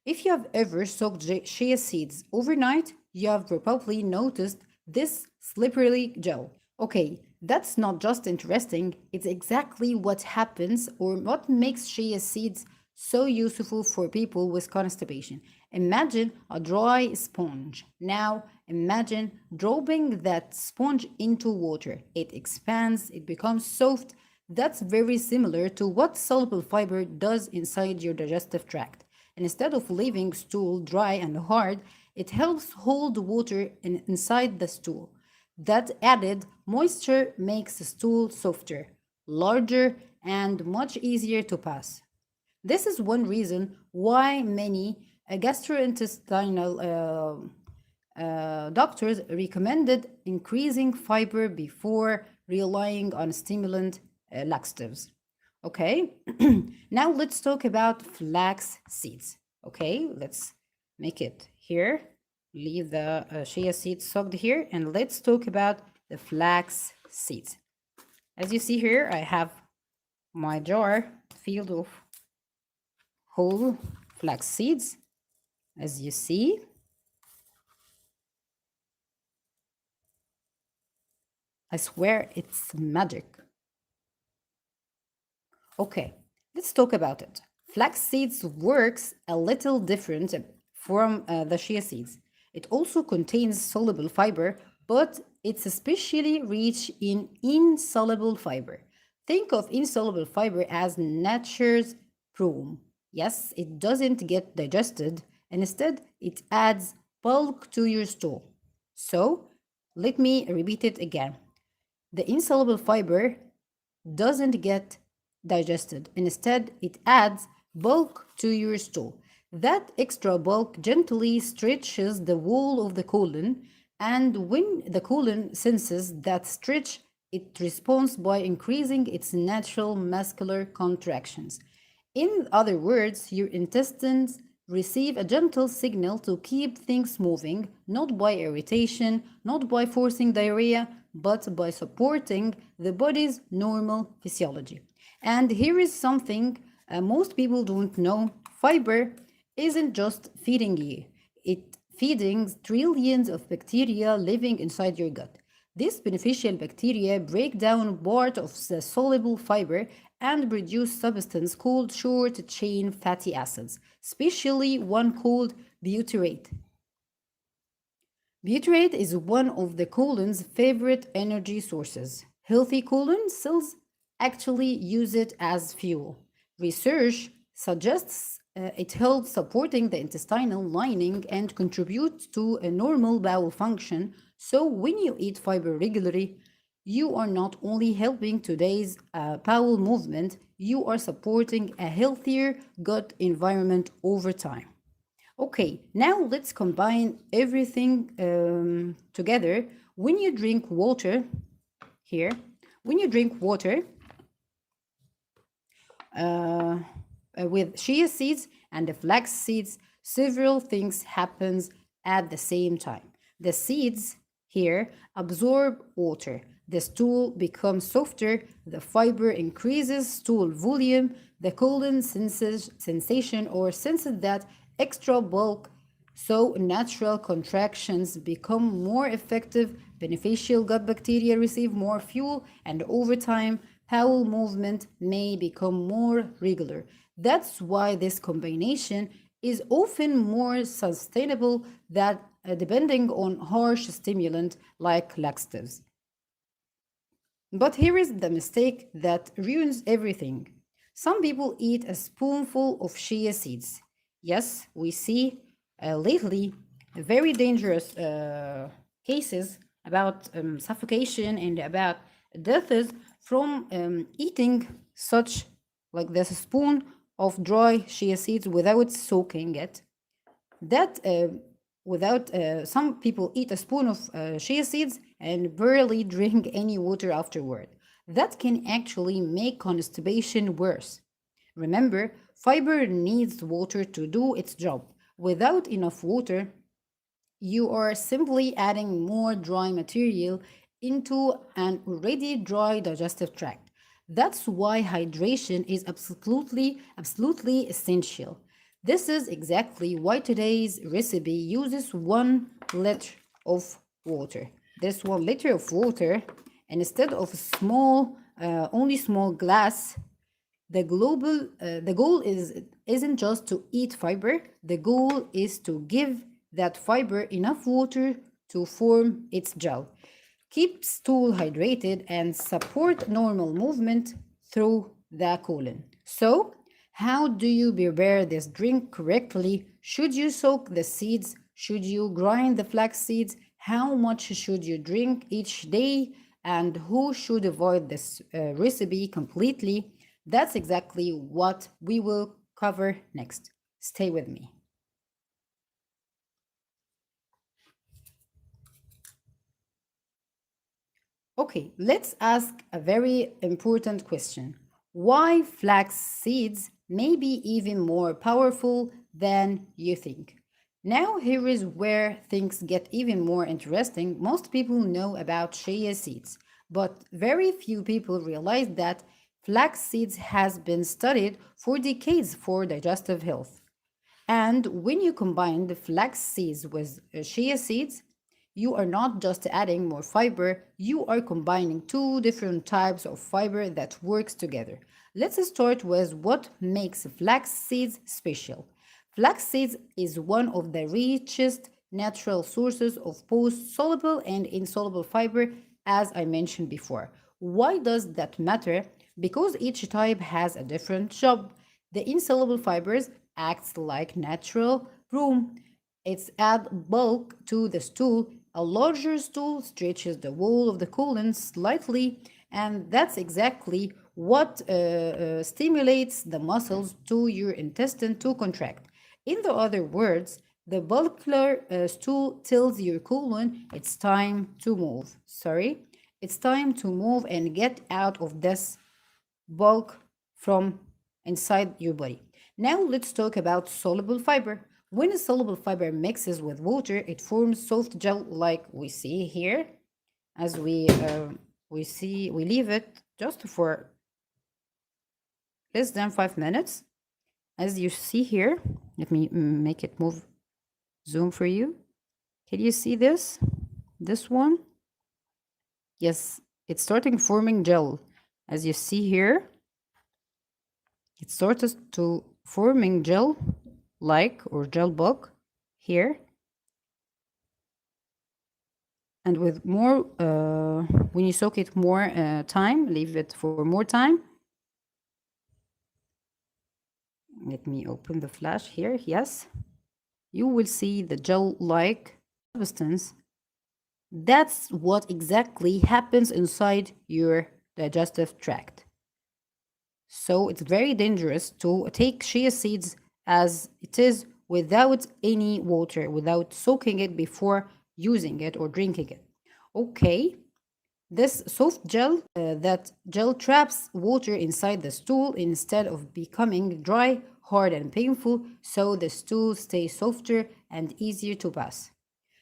If you have ever soaked chia seeds overnight, you have probably noticed this slippery gel. Okay, that's not just interesting, it's exactly what happens or what makes chia seeds so useful for people with constipation. Imagine a dry sponge. Now, imagine dropping that sponge into water. It expands, it becomes soft. That's very similar to what soluble fiber does inside your digestive tract. And instead of leaving stool dry and hard, it helps hold water inside the stool. That added moisture makes the stool softer, larger, and much easier to pass. This is one reason why many gastrointestinal doctors recommended increasing fiber before relying on stimulant laxatives. Okay, now let's talk about flax seeds. Okay, let's make it here. Leave the chia seeds soaked here, and let's talk about the flax seeds. As you see here, I have my jar filled of whole flax seeds. As you see, I swear it's magic. Okay, let's talk about it. Flax seeds works a little different from the chia seeds. It also contains soluble fiber, but it's especially rich in insoluble fiber. Think of insoluble fiber as nature's broom. Yes, it doesn't get digested, and instead it adds bulk to your stool. So, let me repeat it again. The insoluble fiber doesn't get digested. Instead, it adds bulk to your stool. That extra bulk gently stretches the wall of the colon, and when the colon senses that stretch, it responds by increasing its natural muscular contractions. In other words, your intestines receive a gentle signal to keep things moving, not by irritation, not by forcing diarrhea, but by supporting the body's normal physiology. And here is something most people don't know: fiber isn't just feeding you, it feeding trillions of bacteria living inside your gut. These beneficial bacteria break down part of the soluble fiber and produce substance called short chain fatty acids, especially one called butyrate. Butyrate is one of the colon's favorite energy sources. Healthy colon cells actually use it as fuel. Research suggests it helps supporting the intestinal lining and contributes to a normal bowel function. So when you eat fiber regularly, you are not only helping today's bowel movement, you are supporting a healthier gut environment over time. Okay, now let's combine everything together. When you drink water, here, when you drink water uh, with chia seeds and the flax seeds, several things happens at the same time. The seeds here absorb water. The stool becomes softer, the fiber increases stool volume, the colon senses sensation or senses that extra bulk, so natural contractions become more effective, beneficial gut bacteria receive more fuel, and over time, bowel movement may become more regular. That's why this combination is often more sustainable than depending on harsh stimulant like laxatives. But here is the mistake that ruins everything. Some people eat a spoonful of chia seeds. Yes, we see lately very dangerous cases about suffocation and about deaths from eating such like this spoon of dry chia seeds without soaking it. That without Some people eat a spoon of chia seeds and barely drink any water afterward. That can actually make constipation worse. Remember, fiber needs water to do its job. Without enough water, you are simply adding more dry material into an already dry digestive tract. That's why hydration is absolutely essential. This is exactly why today's recipe uses 1 liter of water. This 1 liter of water, and instead of a only small glass, the goal isn't just to eat fiber. The goal is to give that fiber enough water to form its gel, keep stool hydrated, and support normal movement through the colon. So, how do you prepare this drink correctly? Should you soak the seeds? Should you grind the flax seeds? How much should you drink each day? And who should avoid this recipe completely? That's exactly what we will cover next. Stay with me. Okay, let's ask a very important question. Why flax seeds may be even more powerful than you think? Now, here is where things get even more interesting. Most people know about chia seeds, but very few people realize that flax seeds has been studied for decades for digestive health. And when you combine the flax seeds with chia seeds, you are not just adding more fiber, you are combining two different types of fiber that works together. Let's start with what makes flax seeds special. Flax seeds is one of the richest natural sources of both soluble and insoluble fiber, as I mentioned before. Why does that matter? Because each type has a different job. The insoluble fibers acts like natural broom. It's add bulk to the stool. A larger stool stretches the wall of the colon slightly, and that's exactly what stimulates the muscles to your intestine to contract. In the other words, the bulkier stool tells your colon it's time to move. Sorry, it's time to move and get out of this bulk from inside your body. Now let's talk about soluble fiber. When a soluble fiber mixes with water, it forms soft gel like we see here. As we leave it just for less than 5 minutes. As you see here, let me make it move zoom for you. Can you see this? This one? Yes, it's starting forming gel. As you see here, it starts to forming gel like or gel bug here, and with more when you soak it more time, leave it for more time. Let me open the flash here. Yes, you will see the gel like substance. That's what exactly happens inside your digestive tract. So it's very dangerous to take chia seeds as it is without any water, without soaking it before using it or drinking it. Okay, this soft gel, that gel traps water inside the stool instead of becoming dry, hard, and painful, so the stool stays softer and easier to pass.